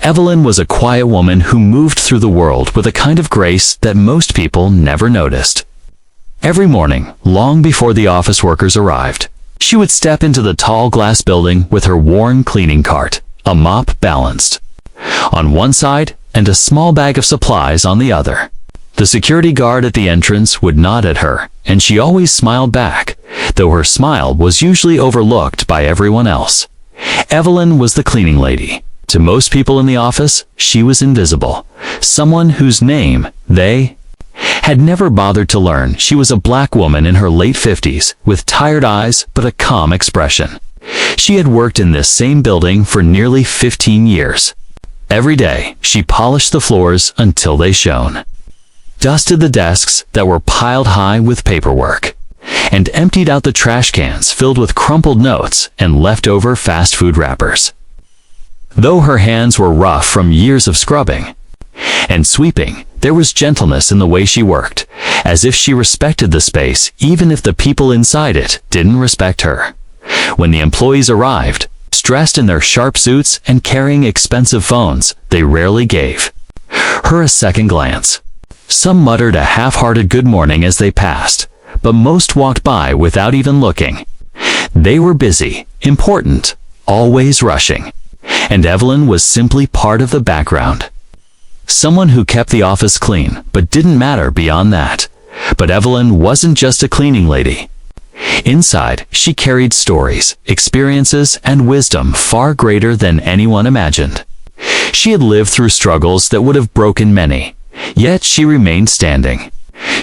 Evelyn was a quiet woman who moved through the world with a kind of grace that most people never noticed. Every morning, long before the office workers arrived, she would step into the tall glass building with her worn cleaning cart, a mop balanced on one side and a small bag of supplies on the other. The security guard at the entrance would nod at her, and she always smiled back, though her smile was usually overlooked by everyone else. Evelyn was the cleaning lady. To most people in the office, she was invisible, someone whose name they had never bothered to learn. She was a black woman in her late 50s, with tired eyes but a calm expression. She had worked in this same building for nearly 15 years. Every day, she polished the floors until they shone, dusted the desks that were piled high with paperwork, and emptied out the trash cans filled with crumpled notes and leftover fast food wrappers. Though her hands were rough from years of scrubbing and sweeping, there was gentleness in the way she worked, as if she respected the space even if the people inside it didn't respect her. When the employees arrived, dressed in their sharp suits and carrying expensive phones, they rarely gave her a second glance. Some muttered a half-hearted good morning as they passed, but most walked by without even looking. They were busy, important, always rushing, and Evelyn was simply part of the background. Someone who kept the office clean, but didn't matter beyond that. But Evelyn wasn't just a cleaning lady. Inside, she carried stories, experiences, and wisdom far greater than anyone imagined. She had lived through struggles that would have broken many, yet she remained standing.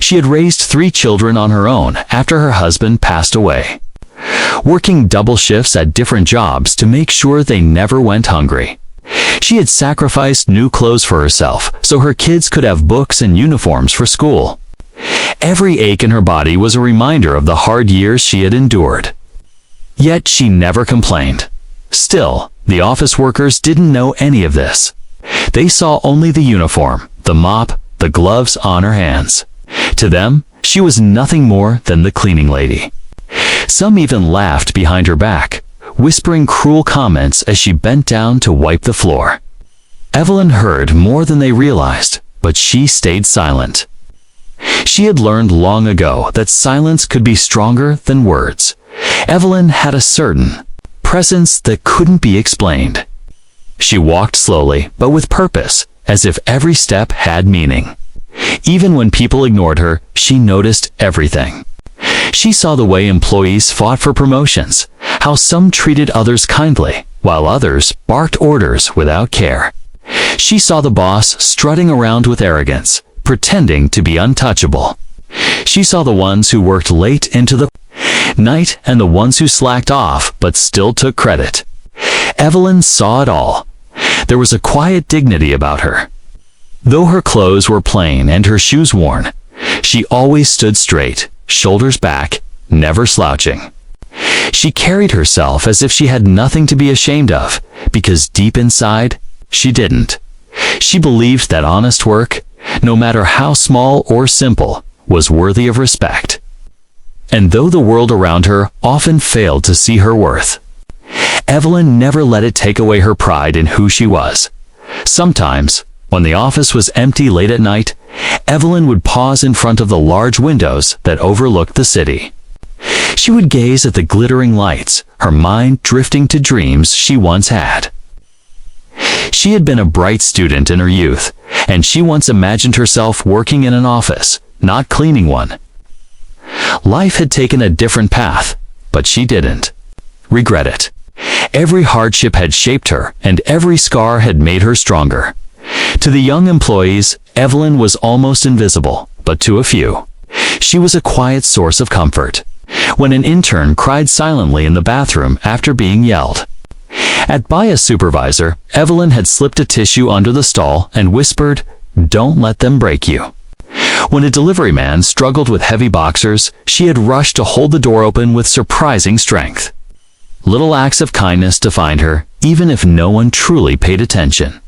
She had raised 3 children on her own after her husband passed away, working double shifts at different jobs to make sure they never went hungry. She had sacrificed new clothes for herself so her kids could have books and uniforms for school. Every ache in her body was a reminder of the hard years she had endured. Yet she never complained. Still, the office workers didn't know any of this. They saw only the uniform, the mop, the gloves on her hands. To them, she was nothing more than the cleaning lady. Some even laughed behind her back, whispering cruel comments as she bent down to wipe the floor. Evelyn heard more than they realized, but she stayed silent. She had learned long ago that silence could be stronger than words. Evelyn had a certain presence that couldn't be explained. She walked slowly, but with purpose, as if every step had meaning. Even when people ignored her, she noticed everything. She saw the way employees fought for promotions, how some treated others kindly, while others barked orders without care. She saw the boss strutting around with arrogance, pretending to be untouchable. She saw the ones who worked late into the night and the ones who slacked off but still took credit. Evelyn saw it all. There was a quiet dignity about her. Though her clothes were plain and her shoes worn, she always stood straight, shoulders back, never slouching. She carried herself as if she had nothing to be ashamed of, because deep inside, she didn't. She believed that honest work, no matter how small or simple, was worthy of respect. And though the world around her often failed to see her worth, Evelyn never let it take away her pride in who she was. Sometimes, when the office was empty late at night, Evelyn would pause in front of the large windows that overlooked the city. She would gaze at the glittering lights, her mind drifting to dreams she once had. She had been a bright student in her youth, and she once imagined herself working in an office, not cleaning one. Life had taken a different path, but she didn't regret it. Every hardship had shaped her, and every scar had made her stronger. To the young employees, Evelyn was almost invisible, but to a few, she was a quiet source of comfort. When an intern cried silently in the bathroom after being yelled at by a supervisor, Evelyn had slipped a tissue under the stall and whispered, "Don't let them break you." When a delivery man struggled with heavy boxers, she had rushed to hold the door open with surprising strength. Little acts of kindness defined her, even if no one truly paid attention.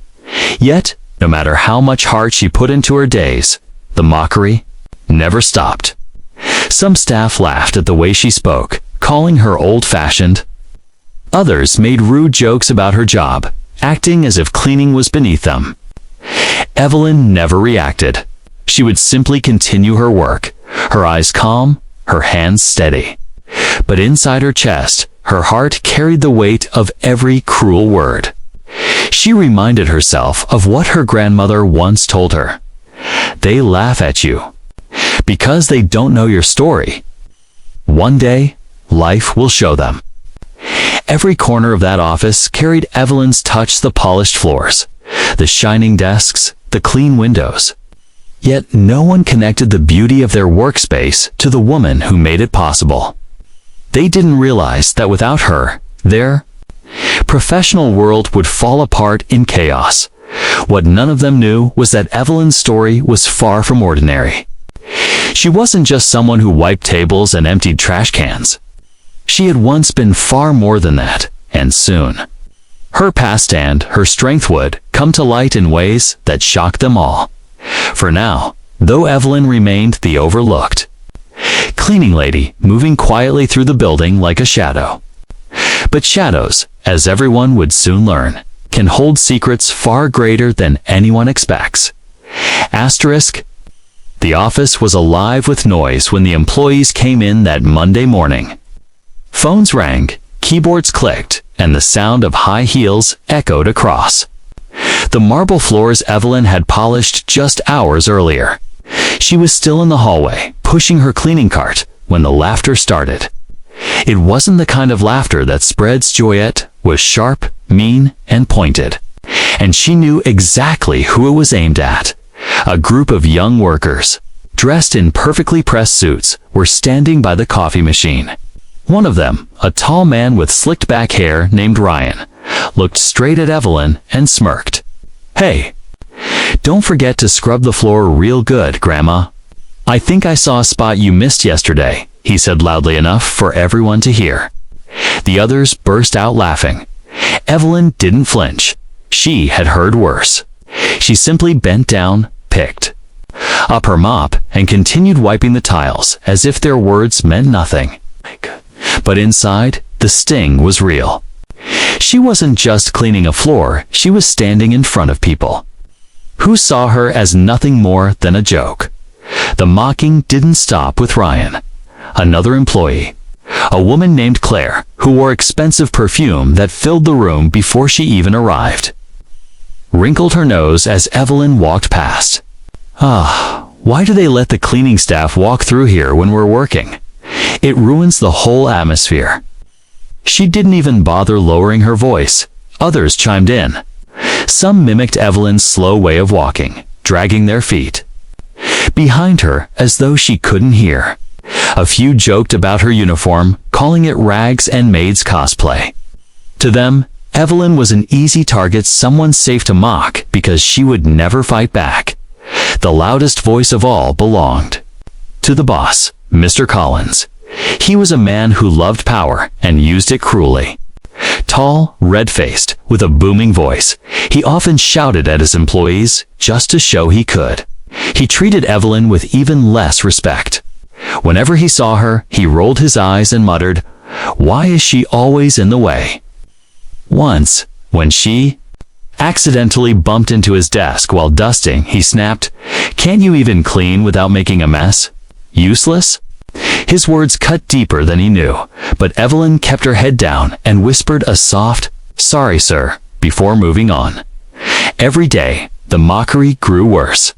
Yet, no matter how much heart she put into her days, the mockery never stopped. Some staff laughed at the way she spoke, calling her old-fashioned. Others made rude jokes about her job, acting as if cleaning was beneath them. Evelyn never reacted. She would simply continue her work, her eyes calm, her hands steady. But inside her chest, her heart carried the weight of every cruel word. She reminded herself of what her grandmother once told her. They laugh at you because they don't know your story. One day, life will show them. Every corner of that office carried Evelyn's touch: the polished floors, the shining desks, the clean windows. Yet no one connected the beauty of their workspace to the woman who made it possible. They didn't realize that without her, their professional world would fall apart in chaos. What none of them knew was that Evelyn's story was far from ordinary. She wasn't just someone who wiped tables and emptied trash cans. She had once been far more than that, and soon. Her past and her strength would come to light in ways that shocked them all. For now, though, Evelyn remained the overlooked cleaning lady, moving quietly through the building like a shadow. But shadows, as everyone would soon learn, can hold secrets far greater than anyone expects. Asterisk. The office was alive with noise when the employees came in that Monday morning. Phones rang, keyboards clicked, and the sound of high heels echoed across the marble floors Evelyn had polished just hours earlier. She was still in the hallway, pushing her cleaning cart, when the laughter started. It wasn't the kind of laughter that spreads joy. It was sharp, mean, and pointed. And she knew exactly who it was aimed at. A group of young workers, dressed in perfectly pressed suits, were standing by the coffee machine. One of them, a tall man with slicked back hair named Ryan, looked straight at Evelyn and smirked. "Hey, don't forget to scrub the floor real good, Grandma. I think I saw a spot you missed yesterday," he said loudly enough for everyone to hear. The others burst out laughing. Evelyn didn't flinch. She had heard worse. She simply bent down, picked up her mop, and continued wiping the tiles as if their words meant nothing. But inside, the sting was real. She wasn't just cleaning a floor, she was standing in front of people who saw her as nothing more than a joke. The mocking didn't stop with Ryan. Another employee, a woman named Claire, who wore expensive perfume that filled the room before she even arrived, wrinkled her nose as Evelyn walked past. Why do they let the cleaning staff walk through here when we're working? It ruins the whole atmosphere. She didn't even bother lowering her voice. Others chimed in. Some mimicked Evelyn's slow way of walking, dragging their feet behind her as though she couldn't hear. A few joked about her uniform, calling it rags and maids cosplay. To them, Evelyn was an easy target, someone safe to mock because she would never fight back. The loudest voice of all belonged to the boss, Mr. Collins. He was a man who loved power and used it cruelly. Tall, red-faced, with a booming voice, he often shouted at his employees just to show he could. He treated Evelyn with even less respect. Whenever he saw her, he rolled his eyes and muttered, "Why is she always in the way?" Once, when she accidentally bumped into his desk while dusting, he snapped, "Can't you even clean without making a mess? Useless?" His words cut deeper than he knew, but Evelyn kept her head down and whispered a soft, "Sorry, sir," before moving on. Every day, the mockery grew worse.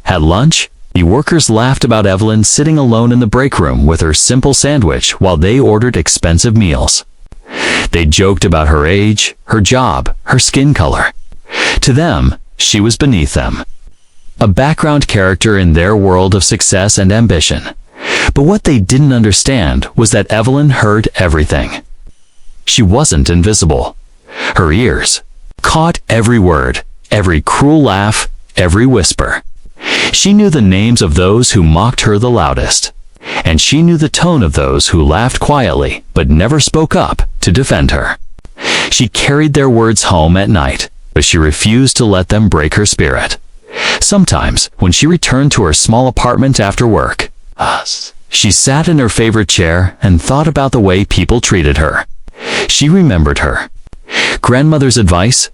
At lunch, the workers laughed about Evelyn sitting alone in the break room with her simple sandwich while they ordered expensive meals. They joked about her age, her job, her skin color. To them, she was beneath them, a background character in their world of success and ambition. But what they didn't understand was that Evelyn heard everything. She wasn't invisible. Her ears caught every word, every cruel laugh, every whisper. She knew the names of those who mocked her the loudest, and she knew the tone of those who laughed quietly but never spoke up to defend her. She carried their words home at night, but she refused to let them break her spirit. Sometimes, when she returned to her small apartment after work, she sat in her favorite chair and thought about the way people treated her. She remembered her grandmother's advice: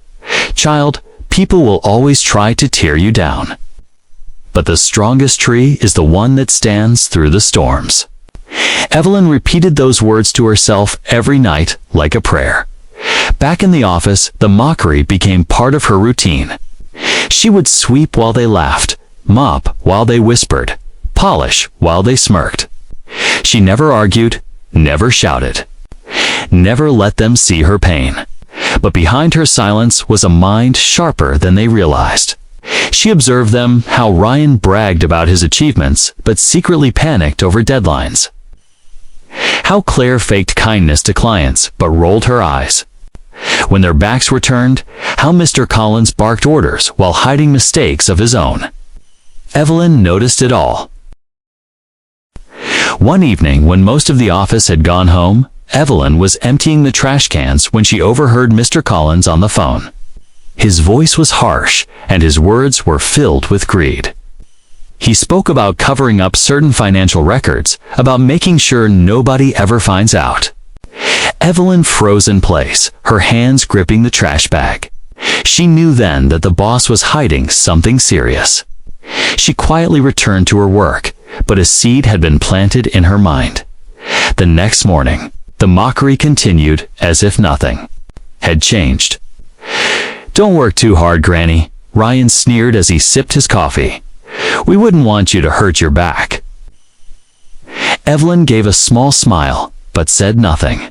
Child, people will always try to tear you down. But the strongest tree is the one that stands through the storms. Evelyn repeated those words to herself every night like a prayer. Back in the office, the mockery became part of her routine. She would sweep while they laughed, mop while they whispered, polish while they smirked. She never argued, never shouted, never let them see her pain. But behind her silence was a mind sharper than they realized. She observed them, how Ryan bragged about his achievements, but secretly panicked over deadlines. How Claire faked kindness to clients, but rolled her eyes. When their backs were turned, how Mr. Collins barked orders while hiding mistakes of his own. Evelyn noticed it all. One evening, when most of the office had gone home, Evelyn was emptying the trash cans when she overheard Mr. Collins on the phone. His voice was harsh, and his words were filled with greed. He spoke about covering up certain financial records, about making sure nobody ever finds out. Evelyn froze in place, her hands gripping the trash bag. She knew then that the boss was hiding something serious. She quietly returned to her work, but a seed had been planted in her mind. The next morning, the mockery continued as if nothing had changed. "Don't work too hard, Granny," Ryan sneered as he sipped his coffee. "We wouldn't want you to hurt your back." Evelyn gave a small smile, but said nothing.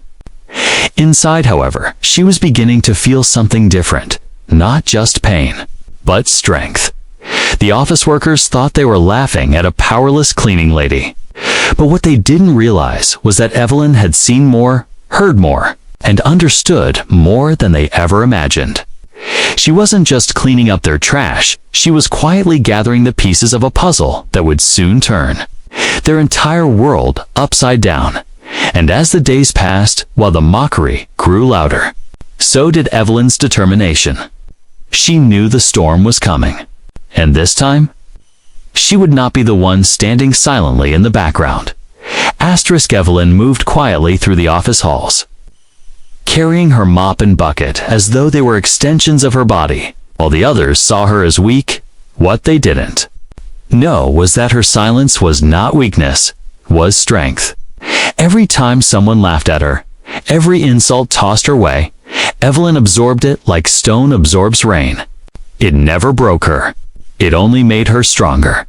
Inside, however, she was beginning to feel something different. Not just pain, but strength. The office workers thought they were laughing at a powerless cleaning lady. But what they didn't realize was that Evelyn had seen more, heard more, and understood more than they ever imagined. She wasn't just cleaning up their trash, she was quietly gathering the pieces of a puzzle that would soon turn their entire world upside down. And as the days passed, while the mockery grew louder, so did Evelyn's determination. She knew the storm was coming. And this time, she would not be the one standing silently in the background. Evelyn moved quietly through the office halls, carrying her mop and bucket as though they were extensions of her body, while the others saw her as weak. What they didn't know was that her silence was not weakness, was strength. Every time someone laughed at her, every insult tossed her way, Evelyn absorbed it like stone absorbs rain. It never broke her. It only made her stronger.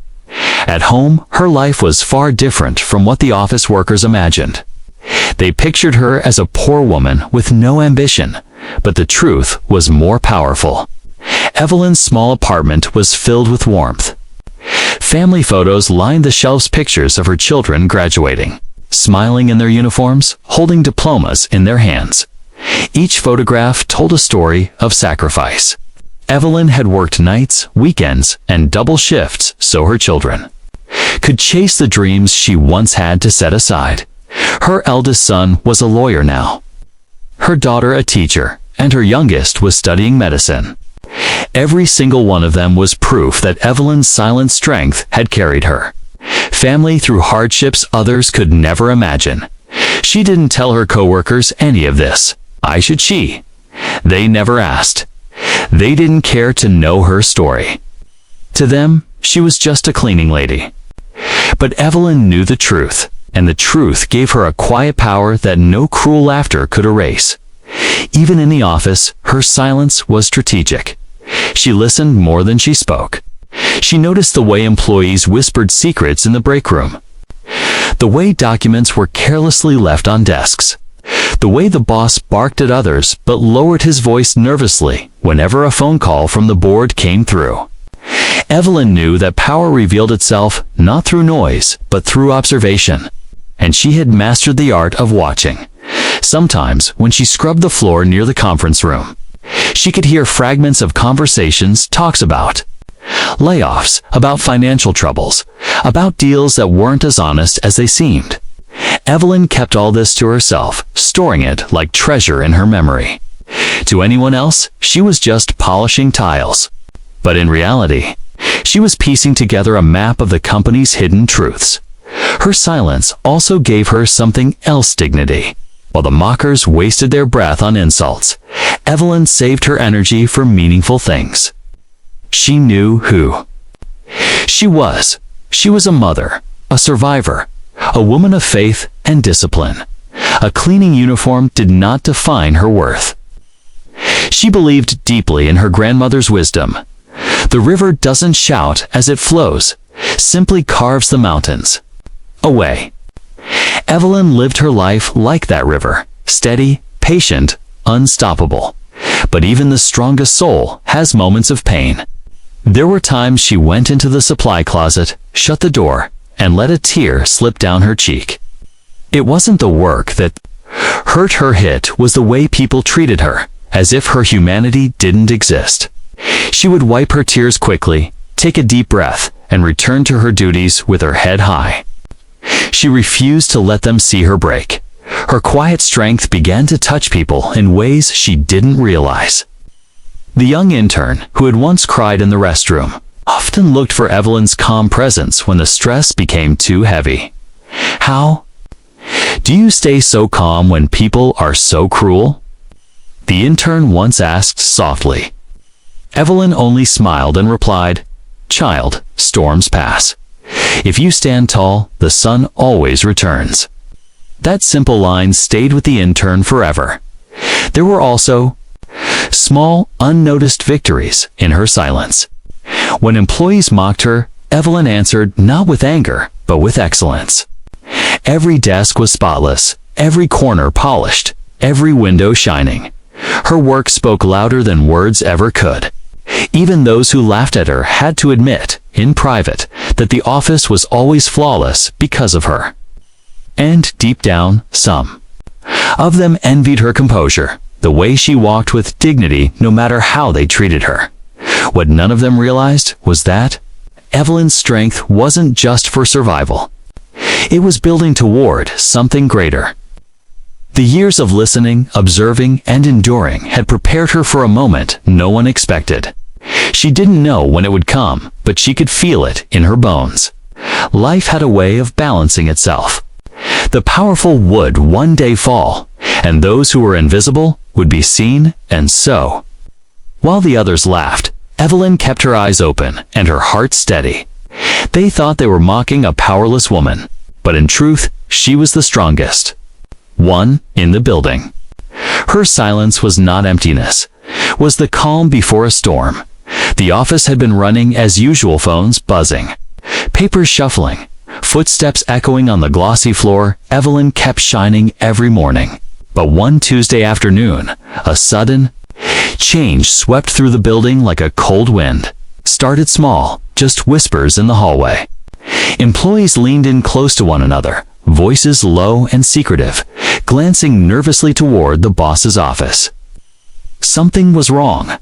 At home, her life was far different from what the office workers imagined. They pictured her as a poor woman with no ambition, but the truth was more powerful. Evelyn's small apartment was filled with warmth. Family photos lined the shelves, pictures of her children graduating, smiling in their uniforms, holding diplomas in their hands. Each photograph told a story of sacrifice. Evelyn had worked nights, weekends, and double shifts so her children could chase the dreams she once had to set aside. Her eldest son was a lawyer now, her daughter a teacher, and her youngest was studying medicine. Every single one of them was proof that Evelyn's silent strength had carried her family through hardships others could never imagine. She didn't tell her coworkers any of this. Why should she? They never asked. They didn't care to know her story. To them, she was just a cleaning lady. But Evelyn knew the truth, and the truth gave her a quiet power that no cruel laughter could erase. Even in the office, her silence was strategic. She listened more than she spoke. She noticed the way employees whispered secrets in the break room, the way documents were carelessly left on desks, the way the boss barked at others but lowered his voice nervously whenever a phone call from the board came through. Evelyn knew that power revealed itself not through noise, but through observation, and she had mastered the art of watching. Sometimes, when she scrubbed the floor near the conference room, she could hear fragments of conversations, talks about layoffs, about financial troubles, about deals that weren't as honest as they seemed. Evelyn kept all this to herself, storing it like treasure in her memory. To anyone else, she was just polishing tiles. But in reality, she was piecing together a map of the company's hidden truths. Her silence also gave her something else: dignity. While the mockers wasted their breath on insults, Evelyn saved her energy for meaningful things. She knew who she was. She was a mother, a survivor, a woman of faith and discipline. A cleaning uniform did not define her worth. She believed deeply in her grandmother's wisdom. The river doesn't shout as it flows, simply carves the mountains away. Evelyn lived her life like that river, steady, patient, unstoppable. But even the strongest soul has moments of pain. There were times she went into the supply closet, shut the door, and let a tear slip down her cheek. It wasn't the work that hurt her, it was the way people treated her, as if her humanity didn't exist. She would wipe her tears quickly, take a deep breath, and return to her duties with her head high. She refused to let them see her break. Her quiet strength began to touch people in ways she didn't realize. The young intern, who had once cried in the restroom, often looked for Evelyn's calm presence when the stress became too heavy. How do you stay so calm when people are so cruel? The intern once asked softly. Evelyn only smiled and replied, "Child, storms pass. If you stand tall, the sun always returns." That simple line stayed with the intern forever. There were also small, unnoticed victories in her silence. When employees mocked her, Evelyn answered not with anger, but with excellence. Every desk was spotless, every corner polished, every window shining. Her work spoke louder than words ever could. Even those who laughed at her had to admit, in private, that the office was always flawless because of her. And deep down, some of them envied her composure, the way she walked with dignity no matter how they treated her. What none of them realized was that Evelyn's strength wasn't just for survival. It was building toward something greater. The years of listening, observing, and enduring had prepared her for a moment no one expected. She didn't know when it would come, but she could feel it in her bones. Life had a way of balancing itself. The powerful would one day fall, and those who were invisible would be seen, and so. While the others laughed, Evelyn kept her eyes open and her heart steady. They thought they were mocking a powerless woman, but in truth, she was the strongest one in the building. Her silence was not emptiness, was the calm before a storm. The office had been running as usual, phones buzzing, papers shuffling, footsteps echoing on the glossy floor. Evelyn kept shining every morning. But one Tuesday afternoon, a sudden change swept through the building like a cold wind. Started small, just whispers in the hallway. Employees leaned in close to one another, voices low and secretive, glancing nervously toward the boss's office. Something was wrong.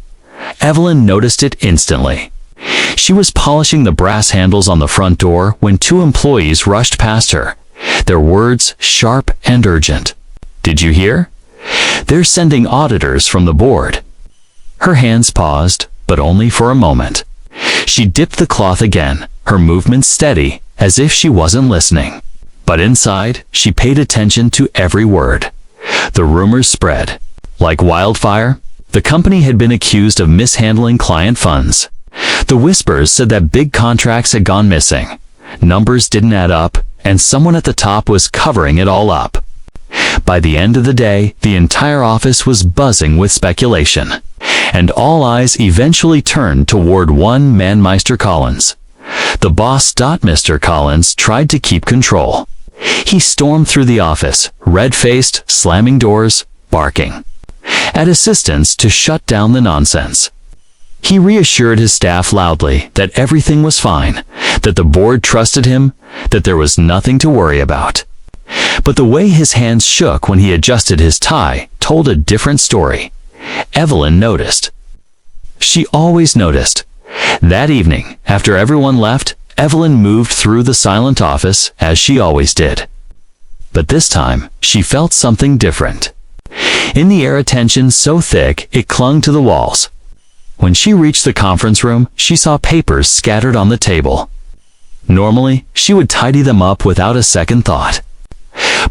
Evelyn noticed it instantly. She was polishing the brass handles on the front door when two employees rushed past her, their words sharp and urgent. "Did you hear? They're sending auditors from the board." Her hands paused, but only for a moment. She dipped the cloth again, her movements steady, as if she wasn't listening. But inside, she paid attention to every word. The rumors spread. Like wildfire, the company had been accused of mishandling client funds. The whispers said that big contracts had gone missing. Numbers didn't add up, and someone at the top was covering it all up. By the end of the day, the entire office was buzzing with speculation, and all eyes eventually turned toward one man, Mr. Collins. The boss. Mr. Collins tried to keep control. He stormed through the office, red-faced, slamming doors, barking at assistants to shut down the nonsense. He reassured his staff loudly that everything was fine, that the board trusted him, that there was nothing to worry about. But the way his hands shook when he adjusted his tie told a different story. Evelyn noticed. She always noticed. That evening, after everyone left, Evelyn moved through the silent office as she always did. But this time, she felt something different. In the air, a tension so thick it clung to the walls. When she reached the conference room, she saw papers scattered on the table. Normally, she would tidy them up without a second thought.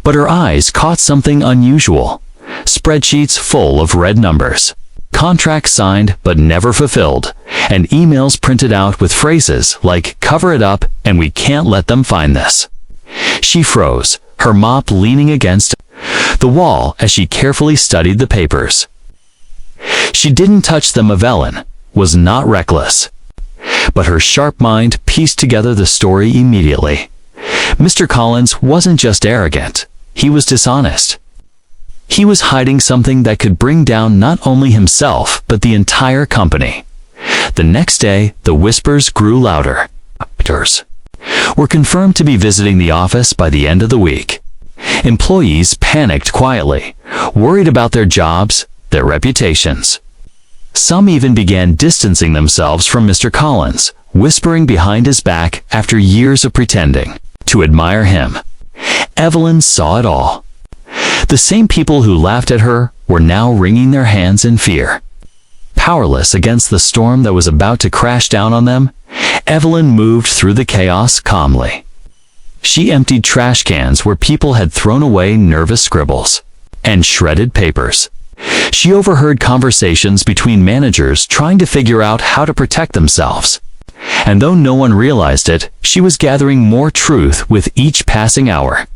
But her eyes caught something unusual. Spreadsheets full of red numbers, contracts signed but never fulfilled, and emails printed out with phrases like "cover it up" and "we can't let them find this." She froze, her mop leaning against the wall as she carefully studied the papers. She didn't touch them. Evelyn was not reckless, but her sharp mind pieced together the story immediately. Mr. Collins wasn't just arrogant, he was dishonest. He was hiding something that could bring down not only himself, but the entire company. The next day, the whispers grew louder. Doctors were confirmed to be visiting the office by the end of the week. Employees panicked quietly, worried about their jobs, their reputations. Some even began distancing themselves from Mr. Collins, whispering behind his back after years of pretending to admire him. Evelyn saw it all. The same people who laughed at her were now wringing their hands in fear. Powerless against the storm that was about to crash down on them, Evelyn moved through the chaos calmly. She emptied trash cans where people had thrown away nervous scribbles and shredded papers. She overheard conversations between managers trying to figure out how to protect themselves. And though no one realized it, she was gathering more truth with each passing hour.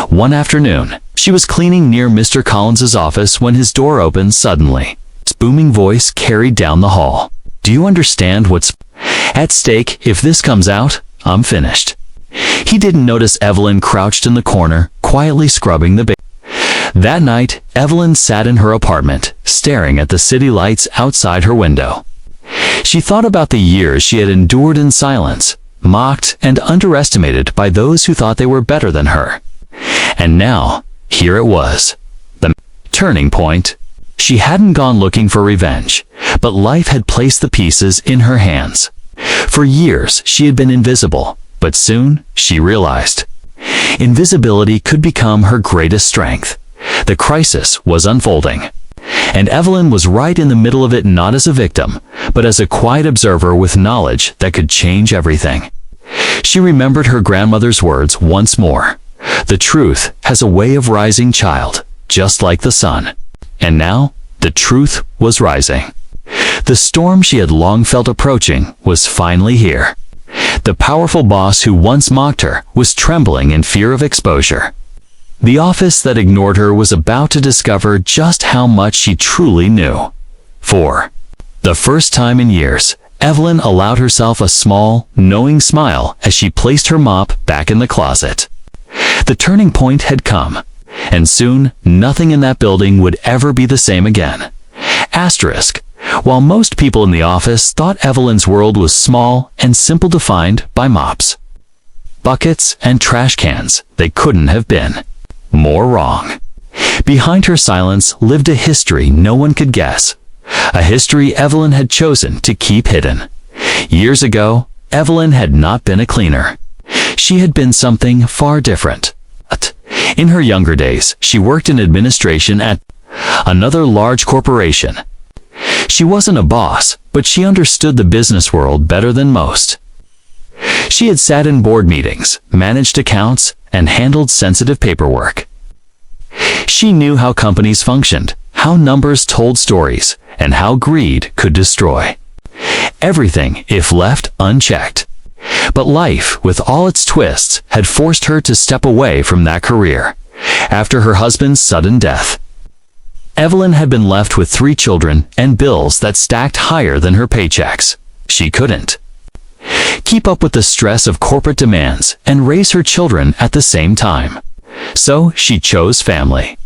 One afternoon, she was cleaning near Mr. Collins's office when his door opened suddenly. His booming voice carried down the hall. "Do you understand what's at stake? If this comes out, I'm finished." He didn't notice Evelyn crouched in the corner, quietly scrubbing the That night, Evelyn sat in her apartment, staring at the city lights outside her window. She thought about the years she had endured in silence, mocked and underestimated by those who thought they were better than her. And now, here it was, the turning point. She hadn't gone looking for revenge, but life had placed the pieces in her hands. For years, she had been invisible, but soon she realized invisibility could become her greatest strength. The crisis was unfolding, and Evelyn was right in the middle of it, not as a victim, but as a quiet observer with knowledge that could change everything. She remembered her grandmother's words once more. The truth has a way of rising, child, just like the sun. And now, the truth was rising. The storm she had long felt approaching was finally here. The powerful boss who once mocked her was trembling in fear of exposure. The office that ignored her was about to discover just how much she truly knew. For the first time in years, Evelyn allowed herself a small, knowing smile as she placed her mop back in the closet. The turning point had come, and soon nothing in that building would ever be the same again. Asterisk. While most people in the office thought Evelyn's world was small and simple, defined by mops, buckets, and trash cans, they couldn't have been more wrong. Behind her silence lived a history no one could guess, a history Evelyn had chosen to keep hidden. Years ago, Evelyn had not been a cleaner. She had been something far different. In her younger days, she worked in administration at another large corporation. She wasn't a boss, but she understood the business world better than most. She had sat in board meetings, managed accounts, and handled sensitive paperwork. She knew how companies functioned, how numbers told stories, and how greed could destroy everything if left unchecked. But life, with all its twists, had forced her to step away from that career. After her husband's sudden death, Evelyn had been left with 3 children and bills that stacked higher than her paychecks. She couldn't keep up with the stress of corporate demands and raise her children at the same time. So she chose family.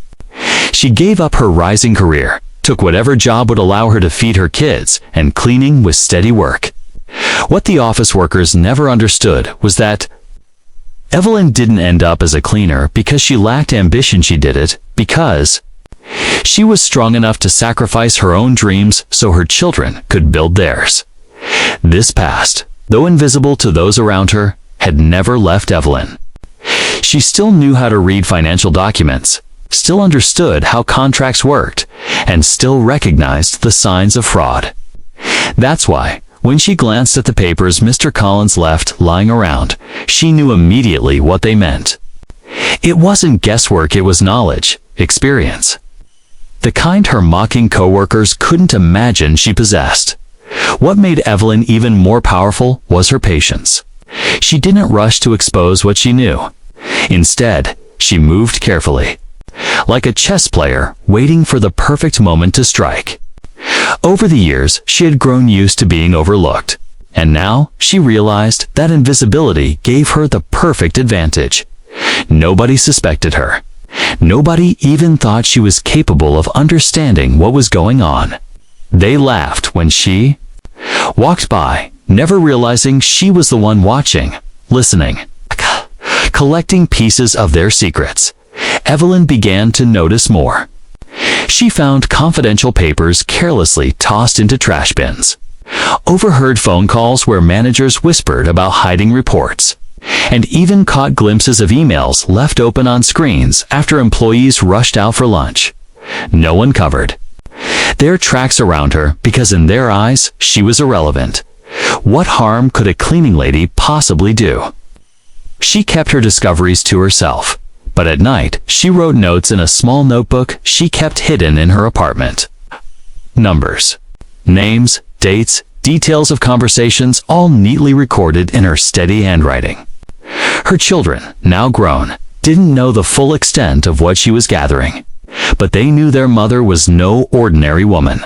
She gave up her rising career, took whatever job would allow her to feed her kids, and cleaning was steady work. What the office workers never understood was that Evelyn didn't end up as a cleaner because she lacked ambition. She did it because she was strong enough to sacrifice her own dreams so her children could build theirs. This past, though invisible to those around her, had never left Evelyn. She still knew how to read financial documents, still understood how contracts worked, and still recognized the signs of fraud. That's why, when she glanced at the papers Mr. Collins left lying around, she knew immediately what they meant. It wasn't guesswork, it was knowledge, experience. The kind her mocking coworkers couldn't imagine she possessed. What made Evelyn even more powerful was her patience. She didn't rush to expose what she knew. Instead, she moved carefully, like a chess player waiting for the perfect moment to strike. Over the years, she had grown used to being overlooked, and now she realized that invisibility gave her the perfect advantage. Nobody suspected her. Nobody even thought she was capable of understanding what was going on. They laughed when she walked by, never realizing she was the one watching, listening, collecting pieces of their secrets. Evelyn began to notice more. She found confidential papers carelessly tossed into trash bins, overheard phone calls where managers whispered about hiding reports, and even caught glimpses of emails left open on screens after employees rushed out for lunch. No one covered their tracks around her because in their eyes, she was irrelevant. What harm could a cleaning lady possibly do? She kept her discoveries to herself, but at night, she wrote notes in a small notebook she kept hidden in her apartment. Numbers, names, dates, details of conversations, all neatly recorded in her steady handwriting. Her children, now grown, didn't know the full extent of what she was gathering, but they knew their mother was no ordinary woman.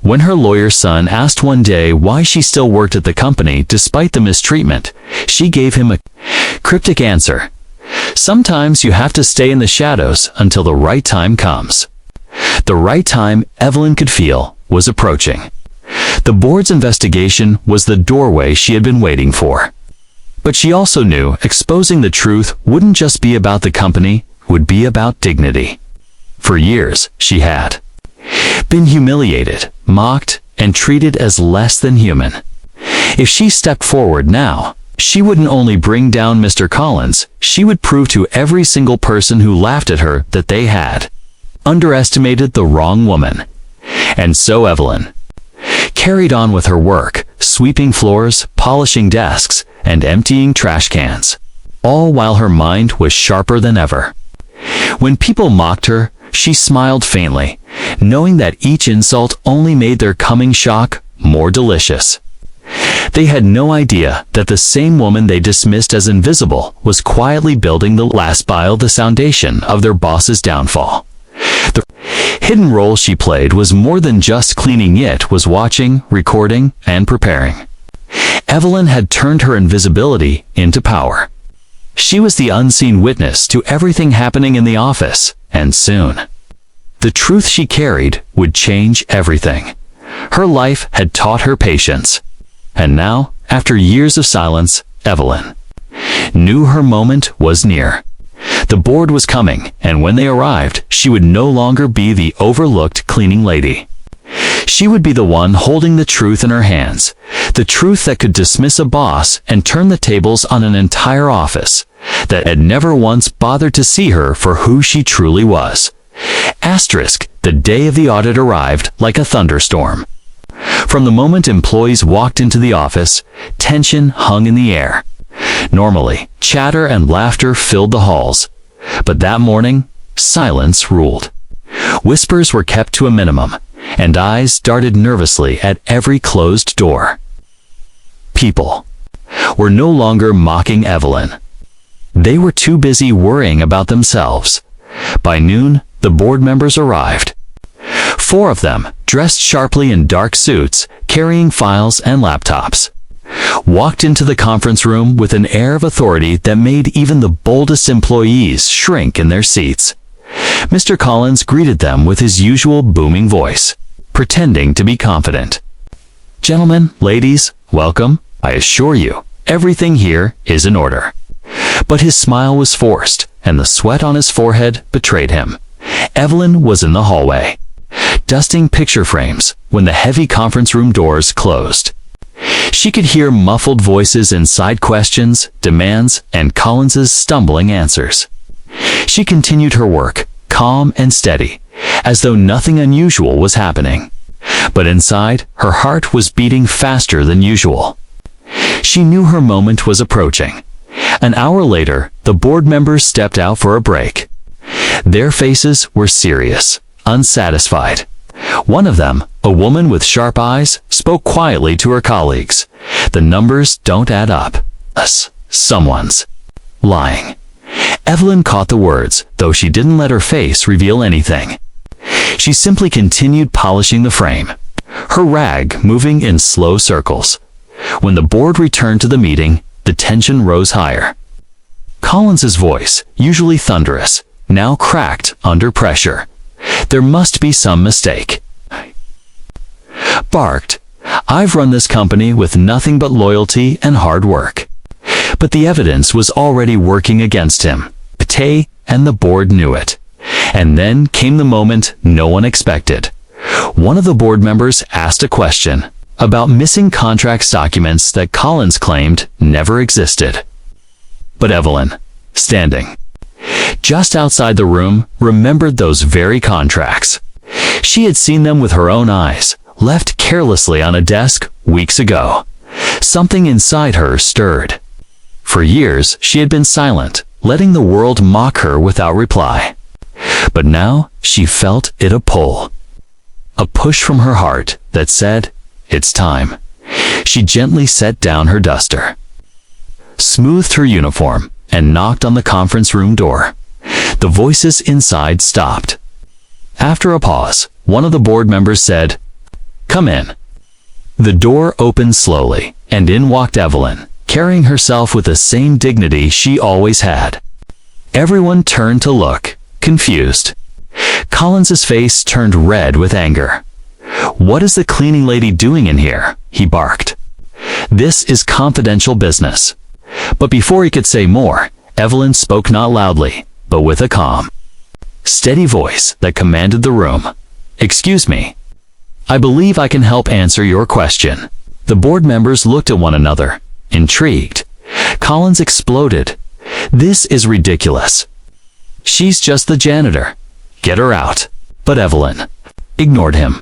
When her lawyer's son asked one day why she still worked at the company despite the mistreatment, she gave him a cryptic answer. Sometimes you have to stay in the shadows until the right time comes. The right time, Evelyn could feel, was approaching. The board's investigation was the doorway she had been waiting for. But she also knew exposing the truth wouldn't just be about the company, it would be about dignity. For years, she had been humiliated, mocked, and treated as less than human. If she stepped forward now, she wouldn't only bring down Mr. Collins, she would prove to every single person who laughed at her that they had underestimated the wrong woman. And so Evelyn carried on with her work, sweeping floors, polishing desks, and emptying trash cans, all while her mind was sharper than ever. When people mocked her, she smiled faintly, knowing that each insult only made their coming shock more delicious. They had no idea that the same woman they dismissed as invisible was quietly building the last pile, the foundation of their boss's downfall. The hidden role she played was more than just cleaning, it was watching, recording, and preparing. Evelyn had turned her invisibility into power. She was the unseen witness to everything happening in the office, and soon, the truth she carried would change everything. Her life had taught her patience. And now, after years of silence, Evelyn knew her moment was near. The board was coming, and when they arrived, she would no longer be the overlooked cleaning lady. She would be the one holding the truth in her hands, the truth that could dismiss a boss and turn the tables on an entire office that had never once bothered to see her for who she truly was. The day of the audit arrived like a thunderstorm. From the moment employees walked into the office, tension hung in the air. Normally, chatter and laughter filled the halls, but that morning, silence ruled. Whispers were kept to a minimum, and eyes darted nervously at every closed door. People were no longer mocking Evelyn. They were too busy worrying about themselves. By noon, the board members arrived. 4 of them, dressed sharply in dark suits, carrying files and laptops, walked into the conference room with an air of authority that made even the boldest employees shrink in their seats. Mr. Collins greeted them with his usual booming voice, pretending to be confident. "Gentlemen, ladies, welcome. I assure you, everything here is in order." But his smile was forced, and the sweat on his forehead betrayed him. Evelyn was in the hallway, dusting picture frames, when the heavy conference room doors closed. She could hear muffled voices inside, questions, demands, and Collins's stumbling answers. She continued her work, calm and steady, as though nothing unusual was happening. But inside, her heart was beating faster than usual. She knew her moment was approaching. An hour later, the board members stepped out for a break. Their faces were serious, unsatisfied. One of them, a woman with sharp eyes, spoke quietly to her colleagues. "The numbers don't add up. Someone's lying." Evelyn caught the words, though she didn't let her face reveal anything. She simply continued polishing the frame, her rag moving in slow circles. When the board returned to the meeting, the tension rose higher. Collins's voice, usually thunderous, now cracked under pressure. There must be some mistake. Barked, "I've run this company with nothing but loyalty and hard work." But the evidence was already working against him. Pate and the board knew it. And then came the moment no one expected. One of the board members asked a question about missing contracts documents that Collins claimed never existed. But Evelyn, standing just outside the room, remembered those very contracts. She had seen them with her own eyes, left carelessly on a desk weeks ago. Something inside her stirred. For years, she had been silent, letting the world mock her without reply. But now she felt it a pull. A push from her heart that said, "It's time." She gently set down her duster, smoothed her uniform, and knocked on the conference room door. The voices inside stopped. After a pause, one of the board members said, "Come in." The door opened slowly, and in walked Evelyn, carrying herself with the same dignity she always had. Everyone turned to look, confused. Collins's face turned red with anger. "What is the cleaning lady doing in here?" he barked. "This is confidential business." But before he could say more, Evelyn spoke not loudly, but with a calm, steady voice that commanded the room. "Excuse me. I believe I can help answer your question." The board members looked at one another, intrigued. Collins exploded. "This is ridiculous. She's just the janitor. Get her out." But Evelyn ignored him.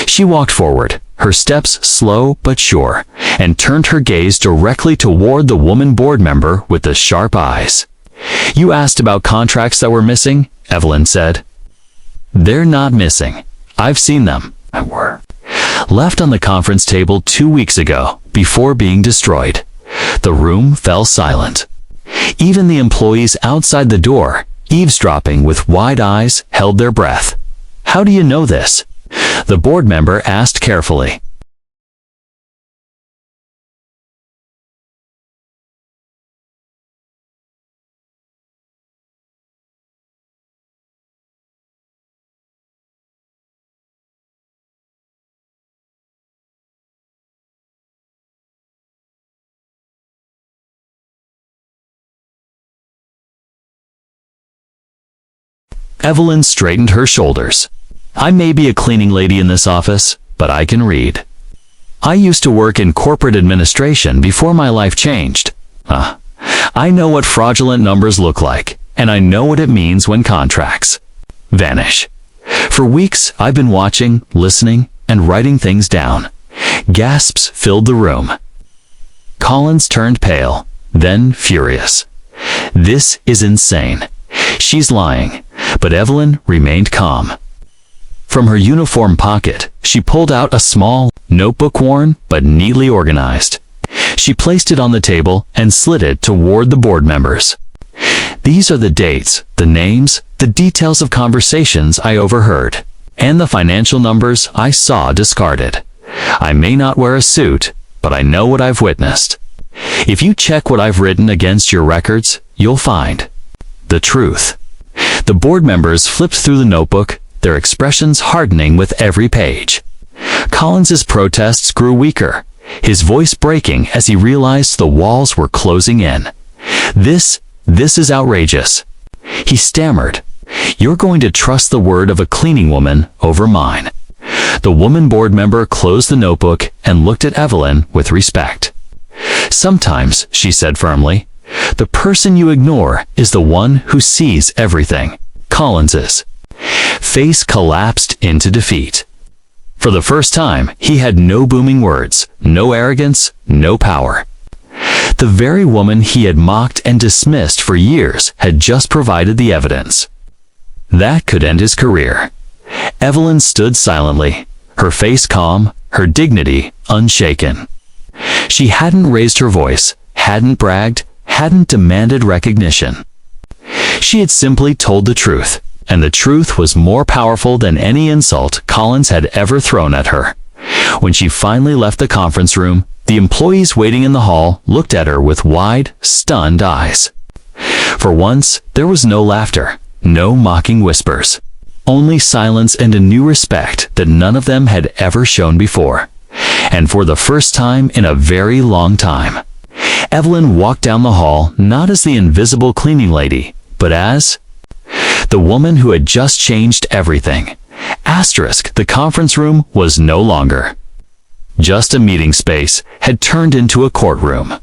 She walked forward, her steps slow but sure, and turned her gaze directly toward the woman board member with the sharp eyes. "You asked about contracts that were missing," Evelyn said. "They're not missing. I've seen them. Were left on the conference table 2 weeks ago, before being destroyed." The room fell silent. Even the employees outside the door, eavesdropping with wide eyes, held their breath. "How do you know this?" the board member asked carefully. Evelyn straightened her shoulders. "I may be a cleaning lady in this office, but I can read. I used to work in corporate administration before my life changed. I know what fraudulent numbers look like, and I know what it means when contracts vanish. For weeks, I've been watching, listening, and writing things down." Gasps filled the room. Collins turned pale, then furious. "This is insane. She's lying." But Evelyn remained calm. From her uniform pocket, she pulled out a small notebook, worn but neatly organized. She placed it on the table and slid it toward the board members. "These are the dates, the names, the details of conversations I overheard, and the financial numbers I saw discarded. I may not wear a suit, but I know what I've witnessed. If you check what I've written against your records, you'll find the truth." The board members flipped through the notebook, their expressions hardening with every page. Collins's protests grew weaker, his voice breaking as he realized the walls were closing in. This is outrageous." He stammered. "You're going to trust the word of a cleaning woman over mine." The woman board member closed the notebook and looked at Evelyn with respect. "Sometimes," she said firmly, "the person you ignore is the one who sees everything." Collins's face collapsed into defeat. For the first time, he had no booming words, no arrogance, no power. The very woman he had mocked and dismissed for years had just provided the evidence. That could end his career. Evelyn stood silently, her face calm, her dignity unshaken. She hadn't raised her voice, hadn't bragged, hadn't demanded recognition. She had simply told the truth, and the truth was more powerful than any insult Collins had ever thrown at her. When she finally left the conference room, the employees waiting in the hall looked at her with wide, stunned eyes. For once, there was no laughter, no mocking whispers, only silence and a new respect that none of them had ever shown before. And for the first time in a very long time, Evelyn walked down the hall not as the invisible cleaning lady, but as the woman who had just changed everything. The conference room was no longer just a meeting space, had turned into a courtroom.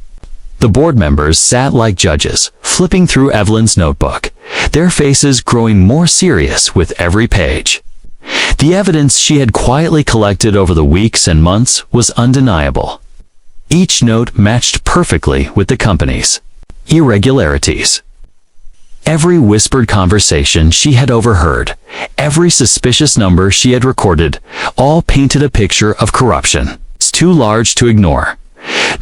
The board members sat like judges, flipping through Evelyn's notebook, their faces growing more serious with every page. The evidence she had quietly collected over the weeks and months was undeniable. Each note matched perfectly with the company's irregularities. Every whispered conversation she had overheard, every suspicious number she had recorded, all painted a picture of corruption. It's too large to ignore.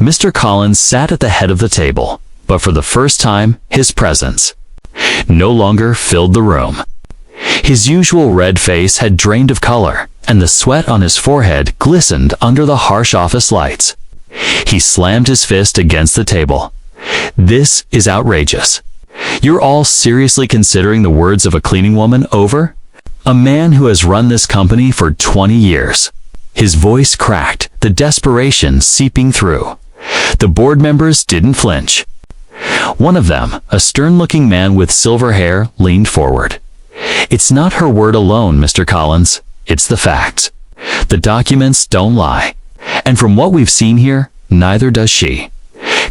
Mr. Collins sat at the head of the table, but for the first time, his presence no longer filled the room. His usual red face had drained of color, and the sweat on his forehead glistened under the harsh office lights. He slammed his fist against the table. "This is outrageous. You're all seriously considering the words of a cleaning woman over? A man who has run this company for 20 years. His voice cracked, the desperation seeping through. The board members didn't flinch. One of them, a stern-looking man with silver hair, leaned forward. "It's not her word alone, Mr. Collins. It's the facts. The documents don't lie. And from what we've seen here, neither does she."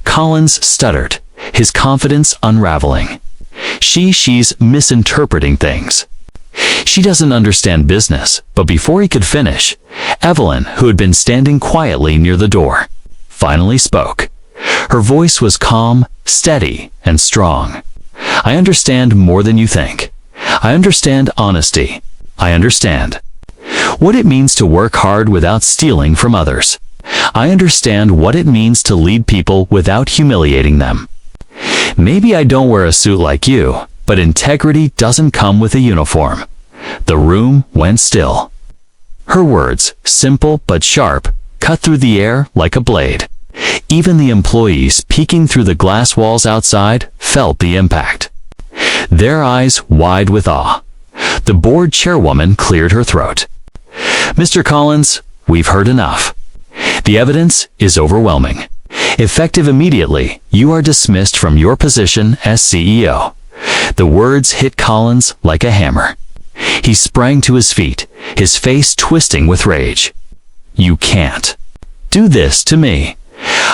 Collins stuttered, his confidence unraveling. She's misinterpreting things. She doesn't understand business." But before he could finish, Evelyn, who had been standing quietly near the door, finally spoke. Her voice was calm, steady, and strong. "I understand more than you think. I understand honesty. I understand what it means to work hard without stealing from others. I understand what it means to lead people without humiliating them. Maybe I don't wear a suit like you, but integrity doesn't come with a uniform." The room went still. Her words, simple but sharp, cut through the air like a blade. Even the employees peeking through the glass walls outside felt the impact, their eyes wide with awe. The board chairwoman cleared her throat. "Mr. Collins, we've heard enough. The evidence is overwhelming. Effective immediately, you are dismissed from your position as CEO." The words hit Collins like a hammer. He sprang to his feet, his face twisting with rage. "You can't do this to me.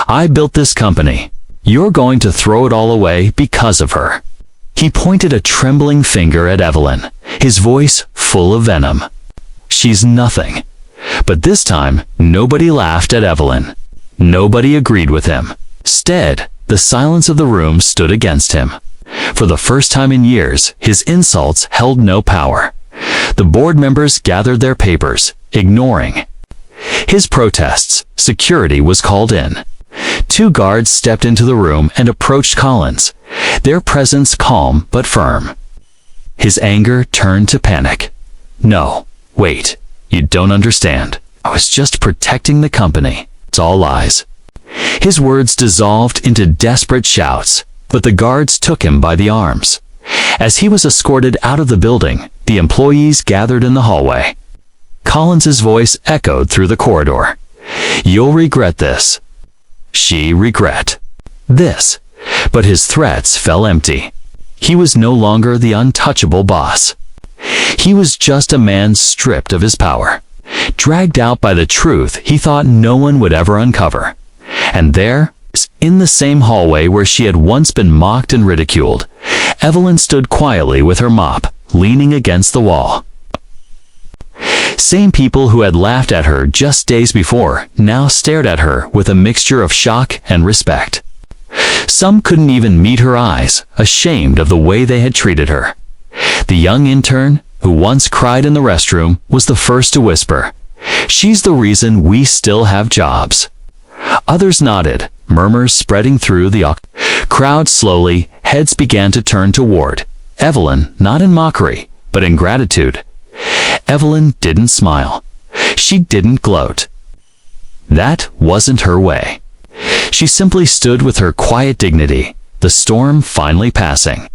I built this company. You're going to throw it all away because of her." He pointed a trembling finger at Evelyn, his voice full of venom. "She's nothing." But this time, nobody laughed at Evelyn. Nobody agreed with him. Instead, the silence of the room stood against him. For the first time in years, his insults held no power. The board members gathered their papers, ignoring his protests. Security was called in. 2 guards stepped into the room and approached Collins, their presence calm but firm. His anger turned to panic. "No, wait, you don't understand. I was just protecting the company. It's all lies." His words dissolved into desperate shouts, but the guards took him by the arms. As he was escorted out of the building, the employees gathered in the hallway. Collins's voice echoed through the corridor. "You'll regret this." She regret this. But his threats fell empty. He was no longer the untouchable boss. He was just a man stripped of his power, dragged out by the truth he thought no one would ever uncover. And there, in the same hallway where she had once been mocked and ridiculed, Evelyn stood quietly with her mop, leaning against the wall. Same people who had laughed at her just days before now stared at her with a mixture of shock and respect. Some couldn't even meet her eyes, ashamed of the way they had treated her. The young intern, who once cried in the restroom, was the first to whisper, "She's the reason we still have jobs." Others nodded, murmurs spreading through the crowd. Slowly, heads began to turn toward Evelyn, not in mockery, but in gratitude. Evelyn didn't smile. She didn't gloat. That wasn't her way. She simply stood with her quiet dignity, the storm finally passing.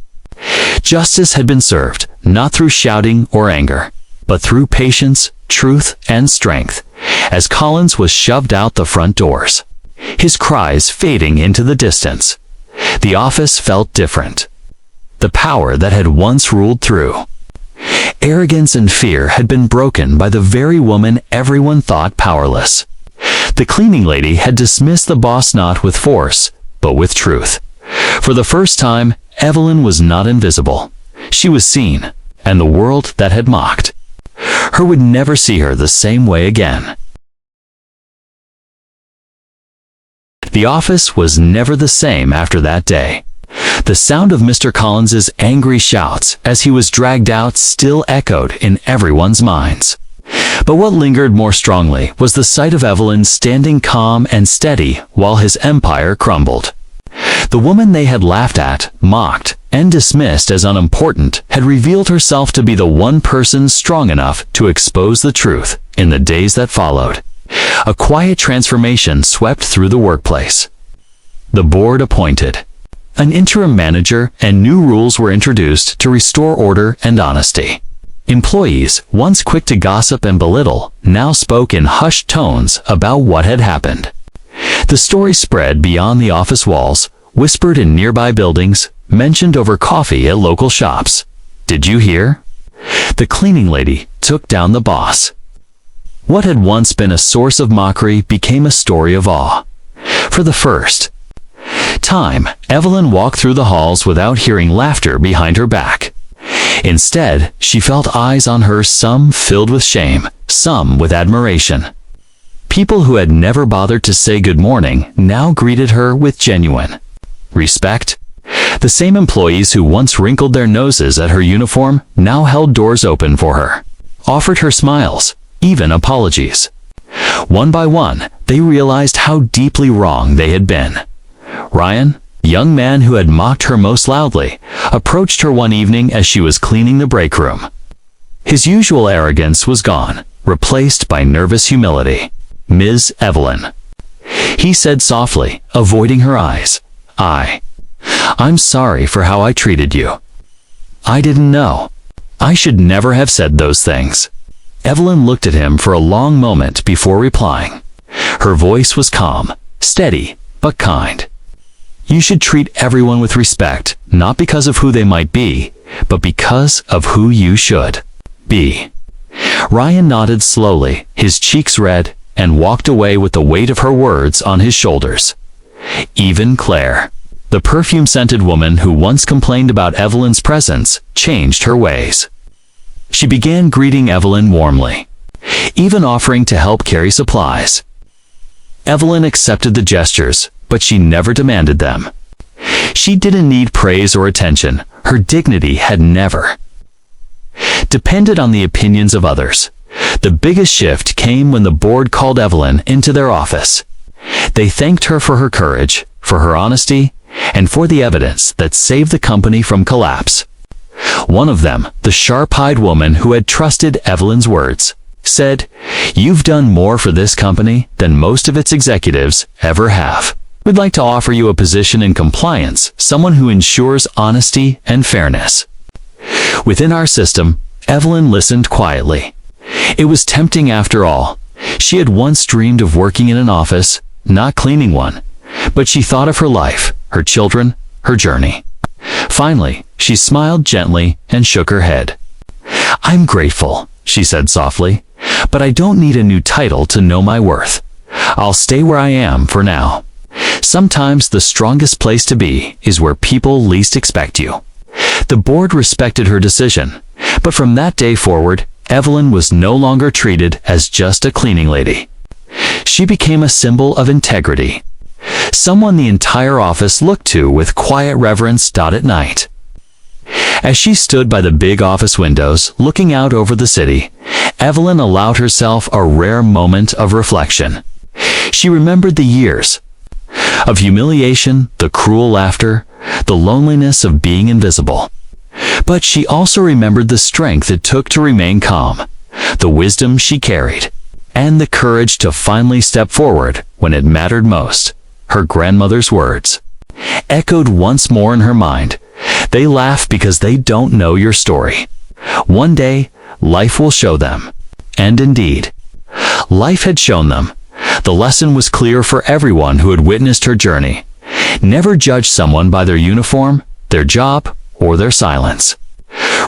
Justice had been served, not through shouting or anger, but through patience, truth, and strength, as Collins was shoved out the front doors, his cries fading into the distance. The office felt different. The power that had once ruled through. Arrogance and fear had been broken by the very woman everyone thought powerless. The cleaning lady had dismissed the boss not with force, but with truth. For the first time, Evelyn was not invisible. She was seen, and the world that had mocked her would never see her the same way again. The office was never the same after that day. The sound of Mr. Collins's angry shouts as he was dragged out still echoed in everyone's minds. But what lingered more strongly was the sight of Evelyn standing calm and steady while his empire crumbled. The woman they had laughed at, mocked, and dismissed as unimportant had revealed herself to be the one person strong enough to expose the truth in the days that followed. A quiet transformation swept through the workplace. The board appointed an interim manager, and new rules were introduced to restore order and honesty. Employees, once quick to gossip and belittle, now spoke in hushed tones about what had happened. The story spread beyond the office walls, whispered in nearby buildings, mentioned over coffee at local shops. "Did you hear? The cleaning lady took down the boss." What had once been a source of mockery became a story of awe. For the first time, Evelyn walked through the halls without hearing laughter behind her back. Instead, she felt eyes on her, some filled with shame, some with admiration. People who had never bothered to say good morning now greeted her with genuine respect. The same employees who once wrinkled their noses at her uniform now held doors open for her, offered her smiles, even apologies. One by one, they realized how deeply wrong they had been. Ryan, the young man who had mocked her most loudly, approached her one evening as she was cleaning the break room. His usual arrogance was gone, replaced by nervous humility. "Ms. Evelyn," he said softly, avoiding her eyes, I'm sorry for how I treated you. I didn't know. I should never have said those things." Evelyn looked at him for a long moment before replying. Her voice was calm, steady, but kind. "You should treat everyone with respect, not because of who they might be, but because of who you should be." Ryan nodded slowly, his cheeks red, and walked away with the weight of her words on his shoulders. Even Claire, the perfume-scented woman who once complained about Evelyn's presence, changed her ways. She began greeting Evelyn warmly, even offering to help carry supplies. Evelyn accepted the gestures, but she never demanded them. She didn't need praise or attention. Her dignity had never depended on the opinions of others. The biggest shift came when the board called Evelyn into their office. They thanked her for her courage, for her honesty, and for the evidence that saved the company from collapse. One of them, the sharp-eyed woman who had trusted Evelyn's words, said, "You've done more for this company than most of its executives ever have. We'd like to offer you a position in compliance, someone who ensures honesty and fairness." Within our system, Evelyn listened quietly. It was tempting after all. She had once dreamed of working in an office, not cleaning one, but she thought of her life, her children, her journey. Finally, she smiled gently and shook her head. "I'm grateful," she said softly, "but I don't need a new title to know my worth. I'll stay where I am for now." Sometimes the strongest place to be is where people least expect you. The board respected her decision, but from that day forward, Evelyn was no longer treated as just a cleaning lady. She became a symbol of integrity, someone the entire office looked to with quiet reverence. At night, as she stood by the big office windows looking out over the city, Evelyn allowed herself a rare moment of reflection. She remembered the years of humiliation, the cruel laughter, the loneliness of being invisible. But she also remembered the strength it took to remain calm, the wisdom she carried, and the courage to finally step forward when it mattered most. Her grandmother's words echoed once more in her mind. They laugh because they don't know your story. One day, life will show them. And indeed, life had shown them. The lesson was clear for everyone who had witnessed her journey. Never judge someone by their uniform, their job, or their silence.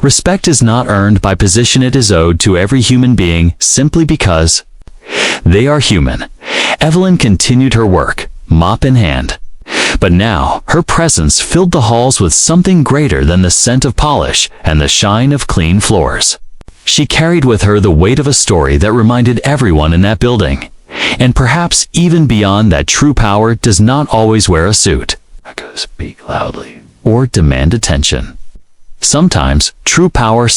Respect is not earned by position. It is owed to every human being simply because they are human. Evelyn continued her work, mop in hand. But now, her presence filled the halls with something greater than the scent of polish and the shine of clean floors. She carried with her the weight of a story that reminded everyone in that building. And perhaps even beyond that, true power does not always wear a suit, speak loudly, or demand attention. Sometimes, true power